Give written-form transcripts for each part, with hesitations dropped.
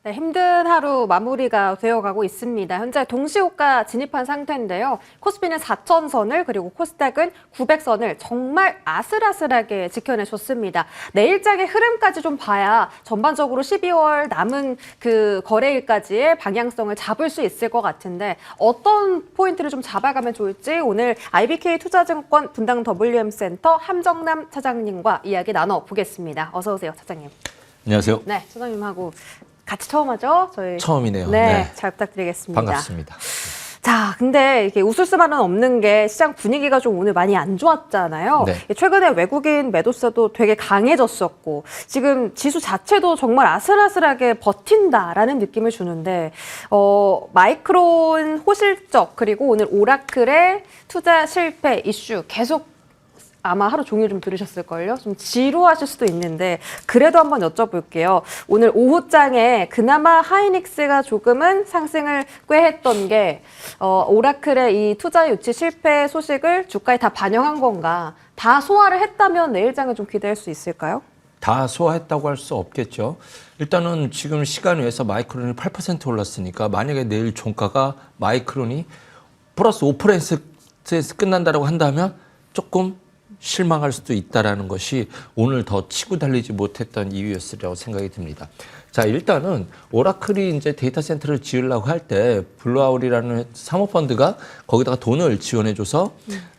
네, 힘든 하루 마무리가 되어가고 있습니다. 현재 동시호가 진입한 상태인데요. 코스피는 4,000선을 그리고 코스닥은 900선을 정말 아슬아슬하게 지켜내줬습니다. 내일장의 흐름까지 좀 봐야 전반적으로 12월 남은 그 거래일까지의 방향성을 잡을 수 있을 것 같은데 어떤 포인트를 좀 잡아가면 좋을지 오늘 IBK 투자증권 분당 WM센터 함정남 차장님과 이야기 나눠보겠습니다. 어서 오세요, 차장님. 안녕하세요. 네, 차장님하고 같이 처음 하죠? 저희 처음이네요. 네, 잘 부탁드리겠습니다. 반갑습니다. 자, 근데 이게 웃을 수만은 없는 게 시장 분위기가 좀 오늘 많이 안 좋았잖아요. 네. 최근에 외국인 매도세도 되게 강해졌었고 지금 지수 자체도 정말 아슬아슬하게 버틴다라는 느낌을 주는데 마이크론 호실적 그리고 오늘 오라클의 투자 실패 이슈 계속 아마 하루 종일 좀 들으셨을걸요? 좀 지루하실 수도 있는데 그래도 한번 여쭤볼게요. 오늘 오후장에 그나마 하이닉스가 조금은 상승을 꾀했던 게 오라클의 이 투자 유치 실패 소식을 주가에 다 반영한 건가? 다 소화를 했다면 내일장에 좀 기대할 수 있을까요? 다 소화했다고 할 수 없겠죠. 일단은 지금 시간 외에서 마이크론이 8% 올랐으니까 만약에 내일 종가가 마이크론이 플러스 5%에서 끝난다고 한다면 조금 실망할 수도 있다는 것이 오늘 더 치고 달리지 못했던 이유였으리라고 생각이 듭니다. 자, 일단은 오라클이 이제 데이터 센터를 지으려고 할 때 블루아울이라는 사모펀드가 거기다가 돈을 지원해줘서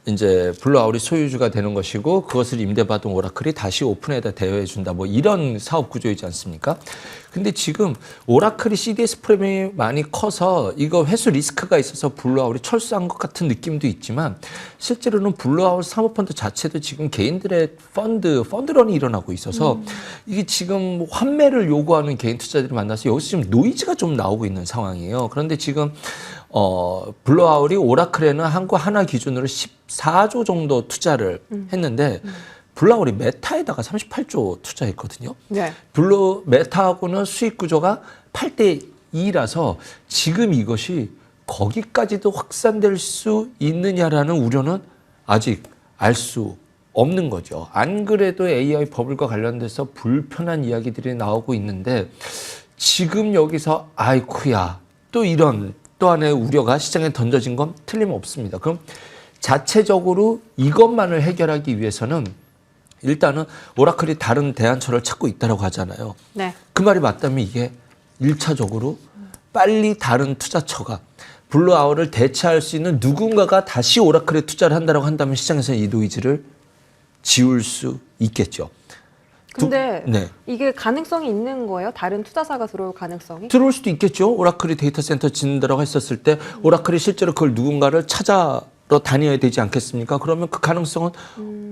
이제 블루아울이 소유주가 되는 것이고 그것을 임대받은 오라클이 다시 오픈에다 대여해준다. 뭐 이런 사업 구조이지 않습니까? 근데 지금 오라클이 CDS 프리미엄이 많이 커서 이거 회수 리스크가 있어서 블루아울이 철수한 것 같은 느낌도 있지만 실제로는 블루아울 사모펀드 자체도 지금 개인들의 펀드런이 일어나고 있어서 이게 지금 환매를 요구하는 개인 투자들이 만나서 여기서 지금 노이즈가 좀 나오고 있는 상황이에요. 그런데 지금 블루아울이 오라클에는 한국 하나 기준으로 14조 정도 투자를 했는데 블루아울이 메타에다가 38조 투자했거든요. 네. 메타하고는 수익 구조가 8대 2라서 지금 이것이 거기까지도 확산될 수 있느냐라는 우려는 아직 알 수 없는 거죠. 안 그래도 AI 버블과 관련돼서 불편한 이야기들이 나오고 있는데 지금 여기서 아이쿠야 또 이런 또 하나의 우려가 시장에 던져진 건 틀림없습니다. 그럼 자체적으로 이것만을 해결하기 위해서는 일단은 오라클이 다른 대안처를 찾고 있다고 하잖아요. 네. 그 말이 맞다면 이게 1차적으로 빨리 다른 투자처가 블루아울을 대체할 수 있는 누군가가 다시 오라클에 투자를 한다고 한다면 시장에서 이 노이즈를 지울 수 있겠죠. 근데 네. 이게 가능성이 있는 거예요? 다른 투자사가 들어올 가능성이? 들어올 수도 있겠죠. 오라클이 데이터 센터 짓는다고 했었을 때 오라클이 실제로 그걸 누군가를 찾아러 다녀야 되지 않겠습니까? 그러면 그 가능성은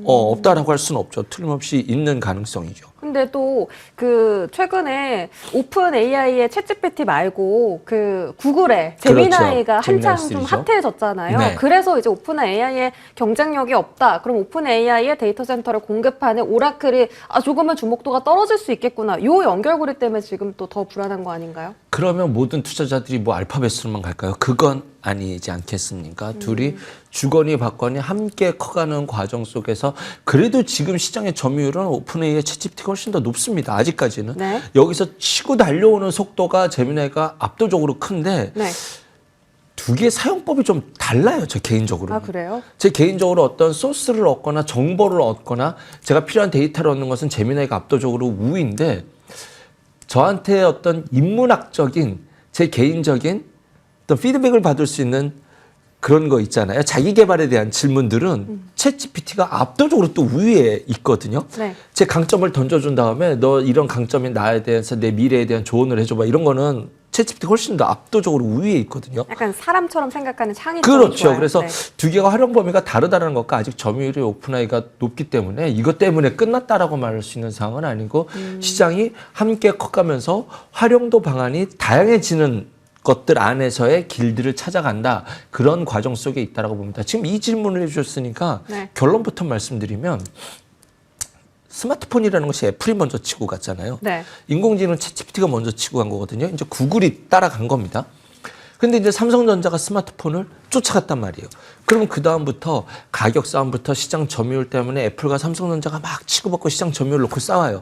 없다라고 할 수는 없죠. 틀림없이 있는 가능성이죠. 근데 또 그 최근에 오픈 AI의 챗GPT 말고 그 구글의 제미나이가 그렇죠. 한창 제미나이 좀 시리즈죠. 핫해졌잖아요. 네. 그래서 이제 오픈 AI의 경쟁력이 없다. 그럼 오픈 AI의 데이터 센터를 공급하는 오라클이 조금은 주목도가 떨어질 수 있겠구나. 요 연결고리 때문에 지금 또 더 불안한 거 아닌가요? 그러면 모든 투자자들이 뭐 알파벳으로만 갈까요? 그건 아니지 않겠습니까? 둘이 주거니 받거니 함께 커가는 과정 속에서 그래도 지금 시장의 점유율은 오픈AI의 챗GPT가 훨씬 더 높습니다. 아직까지는. 네. 여기서 치고 달려오는 속도가 제미나이가 압도적으로 큰데 네. 두 개의 사용법이 좀 달라요. 저 개인적으로. 아, 그래요? 제 개인적으로 어떤 소스를 얻거나 정보를 얻거나 제가 필요한 데이터를 얻는 것은 제미나이가 압도적으로 우위인데 저한테 어떤 인문학적인 제 개인적인 어떤 피드백을 받을 수 있는 그런 거 있잖아요. 자기 개발에 대한 질문들은 챗GPT가 압도적으로 또 우위에 있거든요. 네. 제 강점을 던져준 다음에 너 이런 강점이 나에 대해서 내 미래에 대한 조언을 해줘봐. 이런 거는 챗GPT가 훨씬 더 압도적으로 우위에 있거든요. 약간 사람처럼 생각하는 창의성이 그렇죠. 좋아요. 그래서 네. 두 개가 활용 범위가 다르다는 것과 아직 점유율이 오픈AI가 높기 때문에 이것 때문에 끝났다라고 말할 수 있는 상황은 아니고 시장이 함께 커가면서 활용도 방안이 다양해지는 것들 안에서의 길들을 찾아간다. 그런 과정 속에 있다라고 봅니다. 지금 이 질문을 해주셨으니까 네. 결론부터 말씀드리면 스마트폰이라는 것이 애플이 먼저 치고 갔잖아요. 네. 인공지능 챗GPT가 먼저 치고 간 거거든요. 이제 구글이 따라간 겁니다. 근데 이제 삼성전자가 스마트폰을 쫓아갔단 말이에요. 그러면 그 다음부터 가격 싸움부터 시장 점유율 때문에 애플과 삼성전자가 막 치고받고 시장 점유율 놓고 싸워요.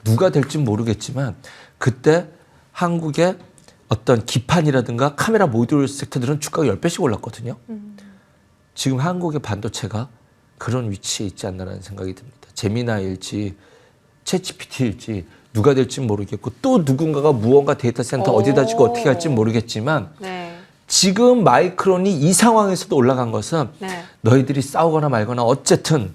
누가 될지 모르겠지만 그때 한국의 어떤 기판이라든가 카메라 모듈 섹터들은 주가가 10배씩 올랐거든요. 지금 한국의 반도체가 그런 위치에 있지 않나라는 생각이 듭니다. 제미나일지 챗GPT일지 누가 될지 모르겠고 또 누군가가 무언가 데이터 센터 어디다 지고 어떻게 할지 모르겠지만 네. 지금 마이크론이 이 상황에서도 올라간 것은 네. 너희들이 싸우거나 말거나 어쨌든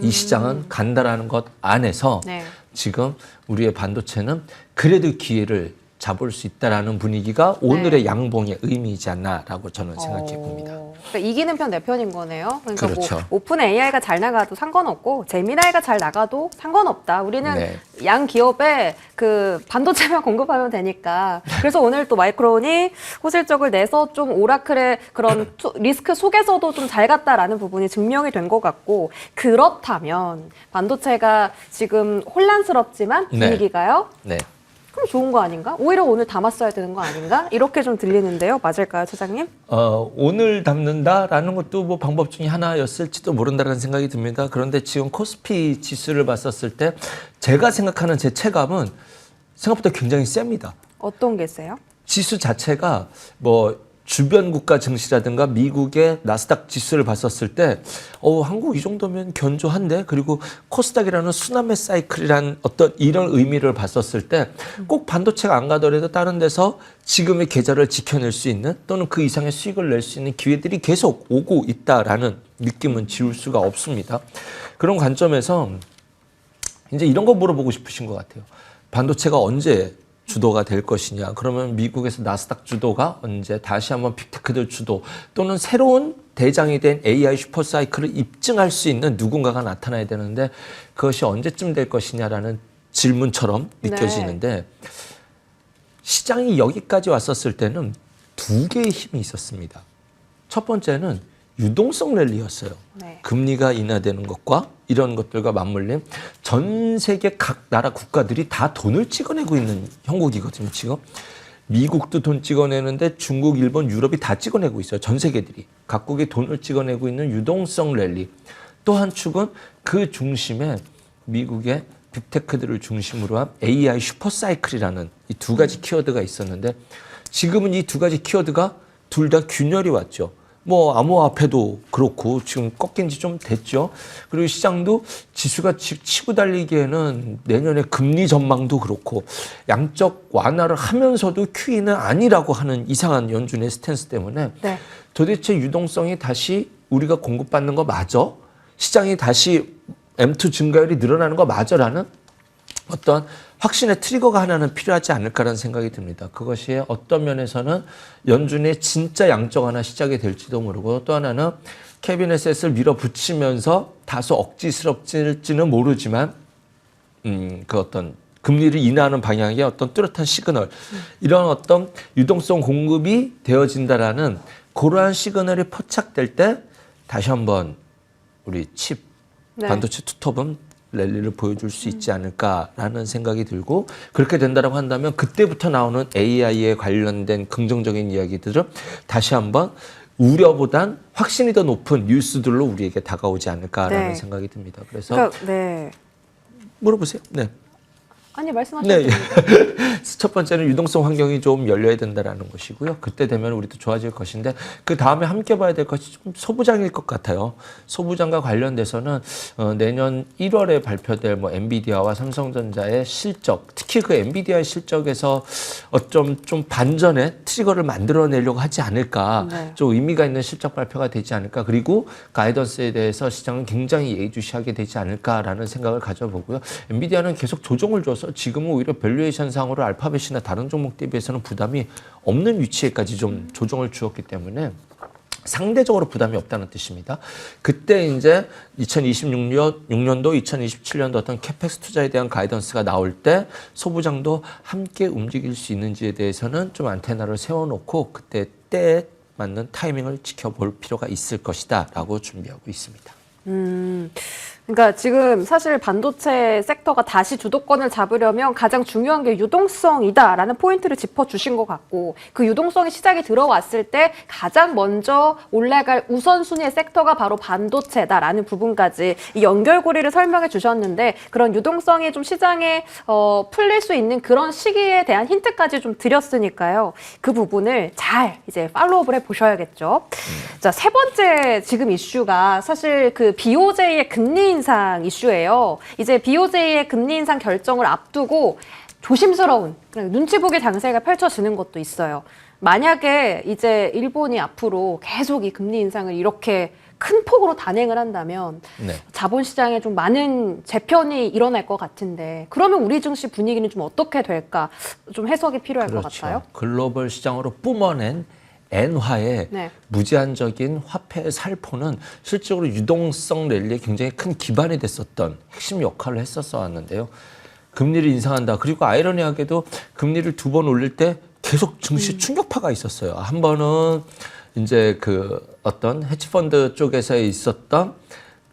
이 시장은 간다라는 것 안에서 네. 지금 우리의 반도체는 그래도 기회를 잡을 수 있다라는 분위기가 오늘의 양봉의 의미이지 않나라고 저는 생각해 봅니다. 그러니까 이기는 편 내 편인 거네요. 그러니까 그렇죠. 뭐 오픈 AI가 잘 나가도 상관없고 제미나이가 잘 나가도 상관없다. 우리는 네. 양 기업에 그 반도체만 공급하면 되니까. 그래서 오늘 또 마이크론이 호실적을 내서 좀 오라클의 그런 리스크 속에서도 좀 잘 갔다라는 부분이 증명이 된 것 같고, 그렇다면 반도체가 지금 혼란스럽지만 네. 분위기가요? 네. 그럼 좋은 거 아닌가? 오히려 오늘 담았어야 되는 거 아닌가? 이렇게 좀 들리는데요. 맞을까요, 차장님? 오늘 담는다라는 것도 뭐 방법 중에 하나였을지도 모른다는 생각이 듭니다. 그런데 지금 코스피 지수를 봤었을 때 제가 생각하는 제 체감은 생각보다 굉장히 셉니다. 어떤 게 있어요? 지수 자체가 뭐 주변 국가 증시라든가 미국의 나스닥 지수를 봤었을 때 한국 이 정도면 견조한데, 그리고 코스닥이라는 순환매 사이클이란 어떤 이런 의미를 봤었을 때 꼭 반도체가 안 가더라도 다른 데서 지금의 계좌를 지켜낼 수 있는 또는 그 이상의 수익을 낼 수 있는 기회들이 계속 오고 있다라는 느낌은 지울 수가 없습니다. 그런 관점에서 이제 이런 거 물어보고 싶으신 것 같아요. 반도체가 언제 주도가 될 것이냐. 그러면 미국에서 나스닥 주도가 언제, 다시 한번 빅테크들 주도, 또는 새로운 대장이 된 AI 슈퍼사이클을 입증할 수 있는 누군가가 나타나야 되는데 그것이 언제쯤 될 것이냐라는 질문처럼 느껴지는데, 시장이 여기까지 왔었을 때는 두 개의 힘이 있었습니다. 첫 번째는 유동성 랠리였어요. 네. 금리가 인하되는 것과 이런 것들과 맞물린 전 세계 각 나라 국가들이 다 돈을 찍어내고 있는 형국이거든요. 지금 미국도 돈 찍어내는데 중국, 일본, 유럽이 다 찍어내고 있어요. 전 세계들이 각국이 돈을 찍어내고 있는 유동성 랠리. 또 한 축은 그 중심에 미국의 빅테크들을 중심으로 한 AI 슈퍼사이클이라는 이 두 가지 키워드가 있었는데, 지금은 이 두 가지 키워드가 둘 다 균열이 왔죠. 뭐 암호화폐도 그렇고 지금 꺾인 지 좀 됐죠. 그리고 시장도 지수가 치고 달리기에는 내년에 금리 전망도 그렇고 양적 완화를 하면서도 QE는 아니라고 하는 이상한 연준의 스탠스 때문에 네. 도대체 유동성이 다시 우리가 공급받는 거 맞아? 시장이 다시 M2 증가율이 늘어나는 거 맞아라는 어떤 확신의 트리거가 하나는 필요하지 않을까라는 생각이 듭니다. 그것이 어떤 면에서는 연준의 진짜 양적 완화 시작이 될지도 모르고, 또 하나는 캐비넷 셋을 밀어붙이면서 다소 억지스럽지는 모르지만 그 어떤 금리를 인하하는 방향의 어떤 뚜렷한 시그널, 이런 어떤 유동성 공급이 되어진다라는 그러한 시그널이 포착될 때 다시 한번 우리 칩 반도체 투톱은 랠리를 보여줄 수 있지 않을까라는 생각이 들고, 그렇게 된다고 한다면 그때부터 나오는 AI에 관련된 긍정적인 이야기들은 다시 한번 우려보단 확신이 더 높은 뉴스들로 우리에게 다가오지 않을까라는 생각이 듭니다. 그래서 그러니까, 물어보세요. 네. 아니 말씀하셔도 네. 됩니다. 첫 번째는 유동성 환경이 좀 열려야 된다라는 것이고요. 그때 되면 우리도 좋아질 것인데, 그 다음에 함께 봐야 될 것이 좀 소부장일 것 같아요. 소부장과 관련돼서는 내년 1월에 발표될 뭐 엔비디아와 삼성전자의 실적, 특히 그 엔비디아의 실적에서 좀 반전의 트리거를 만들어내려고 하지 않을까, 네. 좀 의미가 있는 실적 발표가 되지 않을까, 그리고 가이던스에 대해서 시장은 굉장히 예의주시하게 되지 않을까라는 생각을 가져보고요. 엔비디아는 계속 조정을 줘서 지금은 오히려 밸류에이션 상으로 알파벳이나 다른 종목 대비해서는 부담이 없는 위치에까지 좀 조정을 주었기 때문에 상대적으로 부담이 없다는 뜻입니다. 그때 이제 2026년도, 2027년도 어떤 캐펙스 투자에 대한 가이던스가 나올 때 소부장도 함께 움직일 수 있는지에 대해서는 좀 안테나를 세워놓고 그때 때에 맞는 타이밍을 지켜볼 필요가 있을 것이다 라고 준비하고 있습니다. 그러니까 지금 사실 반도체 섹터가 다시 주도권을 잡으려면 가장 중요한 게 유동성이다라는 포인트를 짚어주신 것 같고, 그 유동성이 시장에 들어왔을 때 가장 먼저 올라갈 우선순위의 섹터가 바로 반도체다라는 부분까지 이 연결고리를 설명해 주셨는데, 그런 유동성이 좀 시장에 풀릴 수 있는 그런 시기에 대한 힌트까지 좀 드렸으니까요. 그 부분을 잘 이제 팔로우업을 해보셔야겠죠. 자, 세 번째 지금 이슈가 사실 그 BOJ의 금리 인상 이슈예요. 이제 BOJ의 금리 인상 결정을 앞두고 조심스러운 그냥 눈치 보기 장세가 펼쳐지는 것도 있어요. 만약에 이제 일본이 앞으로 계속 이 금리 인상을 이렇게 큰 폭으로 단행을 한다면 네. 자본시장에 좀 많은 재편이 일어날 것 같은데, 그러면 우리 증시 분위기는 좀 어떻게 될까? 좀 해석이 필요할 것 같아요. 글로벌 시장으로 뿜어낸 엔화의 네. 무제한적인 화폐의 살포는 실질적으로 유동성 랠리에 굉장히 큰 기반이 됐었던 핵심 역할을 했었어 왔는데요. 금리를 인상한다. 그리고 아이러니하게도 금리를 2번 올릴 때 계속 증시 충격파가 있었어요. 한 번은 이제 그 어떤 헤지펀드 쪽에서 있었던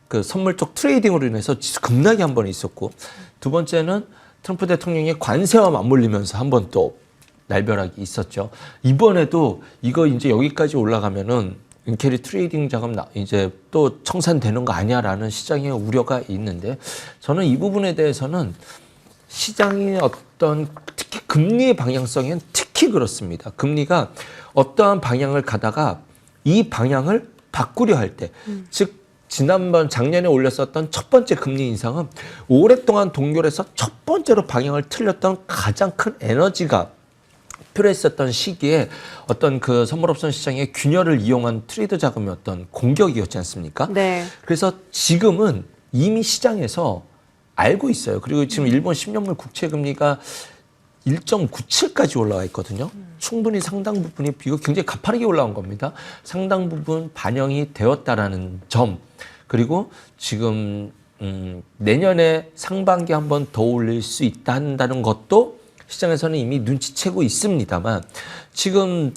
그 선물 쪽 트레이딩으로 인해서 지수 급락이 한 번 있었고, 두 번째는 트럼프 대통령의 관세와 맞물리면서 한 번 또 날벼락이 있었죠. 이번에도 이거 이제 여기까지 올라가면은 인캐리 트레이딩 자금 이제 또 청산되는 거 아니야라는 시장의 우려가 있는데, 저는 이 부분에 대해서는 시장의 어떤 특히 금리의 방향성엔 특히 그렇습니다. 금리가 어떠한 방향을 가다가 이 방향을 바꾸려 할 때, 즉 지난번 작년에 올렸었던 첫 번째 금리 인상은 오랫동안 동결해서 첫 번째로 방향을 틀렸던 가장 큰 에너지가 필요했었던 시기에 어떤 그 선물옵션 시장의 균열을 이용한 트레이더 자금의 어떤 공격이었지 않습니까? 네. 그래서 지금은 이미 시장에서 알고 있어요. 그리고 지금 일본 10년물 국채 금리가 1.97까지 올라와 있거든요. 충분히 상당 부분이 이거 굉장히 가파르게 올라온 겁니다. 상당 부분 반영이 되었다라는 점, 그리고 지금 내년에 상반기 한 번 더 올릴 수 있다 한다는 것도 시장에서는 이미 눈치채고 있습니다만, 지금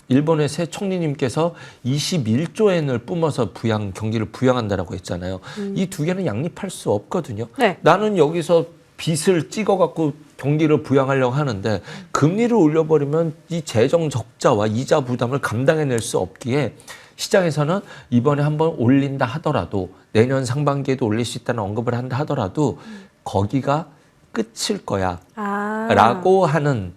일본의 새 총리님께서 21조 엔을 뿜어서 경기를 부양한다라고 했잖아요. 이 두 개는 양립할 수 없거든요. 네. 나는 여기서 빚을 찍어갖고 경기를 부양하려고 하는데 금리를 올려버리면 이 재정 적자와 이자 부담을 감당해낼 수 없기에 시장에서는 이번에 한번 올린다 하더라도 내년 상반기에도 올릴 수 있다는 언급을 한다 하더라도 거기가 끝일 거야 라고 하는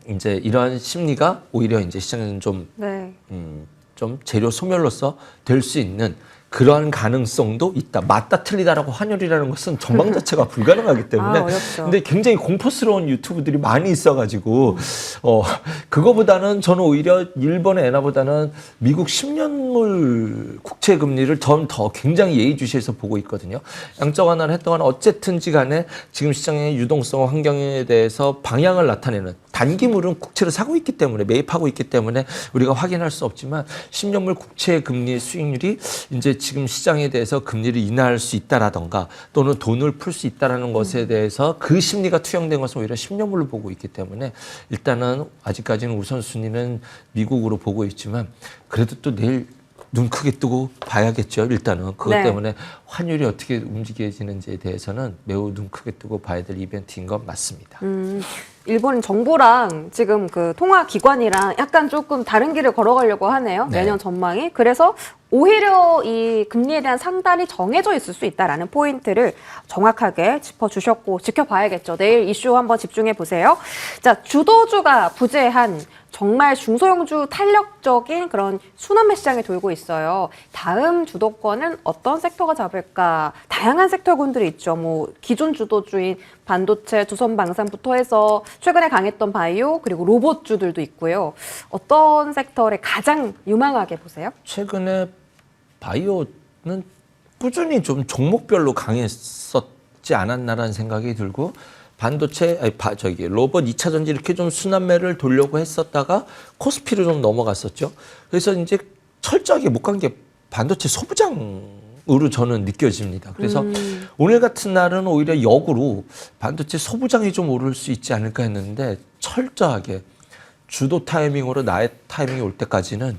이제 이러한 심리가 오히려 이제 시장에는 좀, 네. 좀 재료 소멸로서 될 수 있는 그러한 가능성도 있다. 맞다 틀리다라고 환율이라는 것은 전망 자체가 불가능하기 때문에. 어렵죠. 근데 굉장히 공포스러운 유튜브들이 많이 있어가지고 그거보다는 저는 오히려 일본의 엔화보다는 미국 10년물 국채 금리를 전 더 굉장히 예의주시해서 보고 있거든요. 양적 완화를 했던 어쨌든지 간에 지금 시장의 유동성 환경에 대해서 방향을 나타내는, 단기물은 국채를 사고 있기 때문에, 매입하고 있기 때문에 우리가 확인할 수 없지만 10년물 국채 금리의 수익률이 이제 지금 시장에 대해서 금리를 인하할 수 있다라던가 또는 돈을 풀 수 있다라는 것에 대해서 그 심리가 투영된 것은 오히려 10년물로 보고 있기 때문에 일단은 아직까지는 우선순위는 미국으로 보고 있지만, 그래도 또 내일 눈 크게 뜨고 봐야겠죠. 일단은 그것 네. 때문에 환율이 어떻게 움직여지는지에 대해서는 매우 눈 크게 뜨고 봐야 될 이벤트인 건 맞습니다. 일본 정부랑 지금 그 통화 기관이랑 약간 조금 다른 길을 걸어가려고 하네요. 네. 내년 전망이. 그래서 오히려 이 금리에 대한 상단이 정해져 있을 수 있다라는 포인트를 정확하게 짚어주셨고 지켜봐야겠죠. 내일 이슈 한번 집중해 보세요. 자, 주도주가 부재한 정말 중소형주 탄력적인 그런 순환매 시장이 돌고 있어요. 다음 주도권은 어떤 섹터가 잡을까? 다양한 섹터군들이 있죠. 뭐 기존 주도주인 반도체, 조선방산부터 해서 최근에 강했던 바이오, 그리고 로봇주들도 있고요. 어떤 섹터를 가장 유망하게 보세요? 최근에 바이오는 꾸준히 좀 종목별로 강했었지 않았나라는 생각이 들고, 반도체, 로봇 2차 전지 이렇게 좀 순환매를 돌려고 했었다가 코스피로 좀 넘어갔었죠. 그래서 이제 철저하게 못 간 게 반도체 소부장으로 저는 느껴집니다. 그래서 오늘 같은 날은 오히려 역으로 반도체 소부장이 좀 오를 수 있지 않을까 했는데, 철저하게 주도 타이밍으로 나의 타이밍이 올 때까지는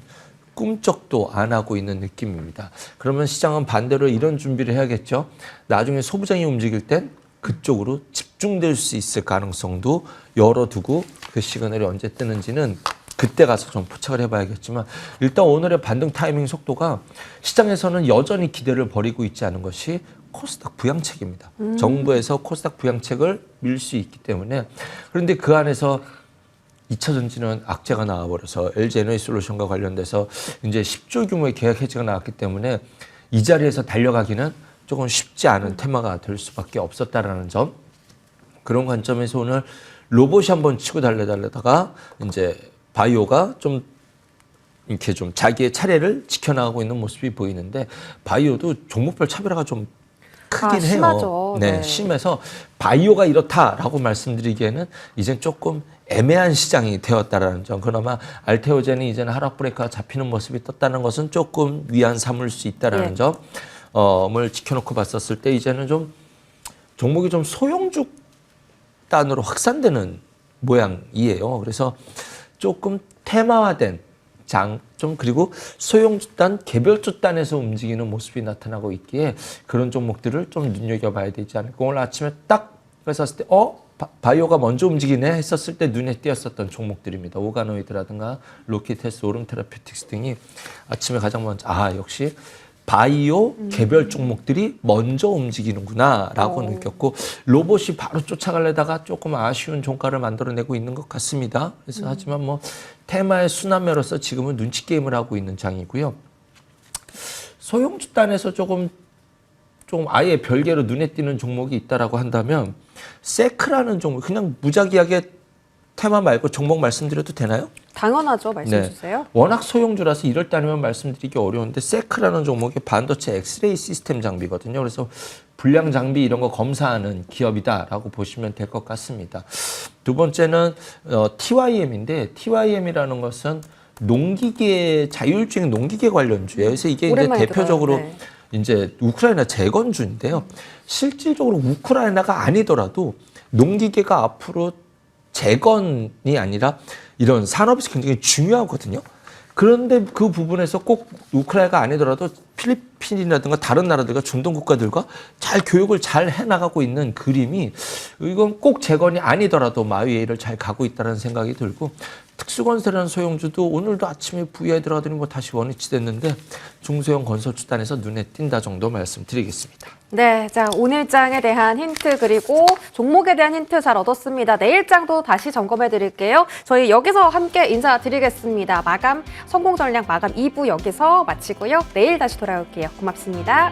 꿈쩍도 안 하고 있는 느낌입니다. 그러면 시장은 반대로 이런 준비를 해야겠죠. 나중에 소부장이 움직일 땐 그쪽으로 집중될 수 있을 가능성도 열어두고 그 시그널이 언제 뜨는지는 그때 가서 좀 포착을 해봐야겠지만 일단 오늘의 반등 타이밍 속도가 시장에서는 여전히 기대를 버리고 있지 않은 것이 코스닥 부양책입니다. 정부에서 코스닥 부양책을 밀 수 있기 때문에 그런데 그 안에서 2차 전지는 악재가 나와버려서 LG에너지솔루션과 관련돼서 이제 10조 규모의 계약 해지가 나왔기 때문에 이 자리에서 달려가기는 조금 쉽지 않은 테마가 될 수밖에 없었다라는 점. 그런 관점에서 오늘 로봇이 한번 치고 달려다가 이제 바이오가 좀 이렇게 좀 자기의 차례를 지켜나가고 있는 모습이 보이는데 바이오도 종목별 차별화가 좀 크긴 해요. 심하죠. 네, 심해서 바이오가 이렇다라고 말씀드리기에는 이젠 조금 애매한 시장이 되었다라는 점. 그나마 알테오젠이 이제는 하락 브레이크가 잡히는 모습이 떴다는 것은 조금 위안 삼을 수 있다라는 점을 지켜놓고 봤었을 때 이제는 좀 종목이 좀 소형주 단으로 확산되는 모양이에요. 그래서 조금 테마화된 좀 그리고 소형주 단, 개별주 단에서 움직이는 모습이 나타나고 있기에 그런 종목들을 좀 눈여겨봐야 되지 않을까. 오늘 아침에 딱 했었을 때 바이오가 먼저 움직이네 했었을 때 눈에 띄었었던 종목들입니다. 오가노이드라든가 로키테스, 오름 테라피틱스 등이 아침에 가장 먼저 역시 바이오 개별 종목들이 먼저 움직이는구나라고 느꼈고 로봇이 바로 쫓아가려다가 조금 아쉬운 종가를 만들어내고 있는 것 같습니다. 그래서 하지만 뭐 테마의 순환매로서 지금은 눈치 게임을 하고 있는 장이고요. 소형주 단에서 조금 아예 별개로 눈에 띄는 종목이 있다라고 한다면 세크라는 종목, 그냥 무작위하게 테마 말고 종목 말씀드려도 되나요? 당연하죠. 말씀해 주세요. 워낙 소형주라서 이럴 때 아니면 말씀드리기 어려운데 세크라는 종목이 반도체 엑스레이 시스템 장비거든요. 그래서 불량 장비 이런 거 검사하는 기업이다라고 보시면 될 것 같습니다. 두 번째는 TYM인데 TYM이라는 것은 농기계, 자율주행 농기계 관련주예요. 그래서 이게 이제 대표적으로 이제 우크라이나 재건주인데요. 실질적으로 우크라이나가 아니더라도 농기계가 앞으로 재건이 아니라 이런 산업에서 굉장히 중요하거든요. 그런데 그 부분에서 꼭 우크라이나가 아니더라도 필리핀이라든가 다른 나라들과 중동 국가들과 잘 교육을 잘 해나가고 있는 그림이 이건 꼭 재건이 아니더라도 마위에이를 잘 가고 있다는 생각이 들고 특수건설이라는 소형주도 오늘도 아침에 VI 들어가더니 뭐 다시 원위치 됐는데 중소형 건설주단에서 눈에 띈다 정도 말씀드리겠습니다. 네, 자 오늘 장에 대한 힌트 그리고 종목에 대한 힌트 잘 얻었습니다. 내일 장도 다시 점검해 드릴게요. 저희 여기서 함께 인사드리겠습니다. 마감 성공 전략 마감 2부 여기서 마치고요. 내일 다시 돌아올게요. 고맙습니다.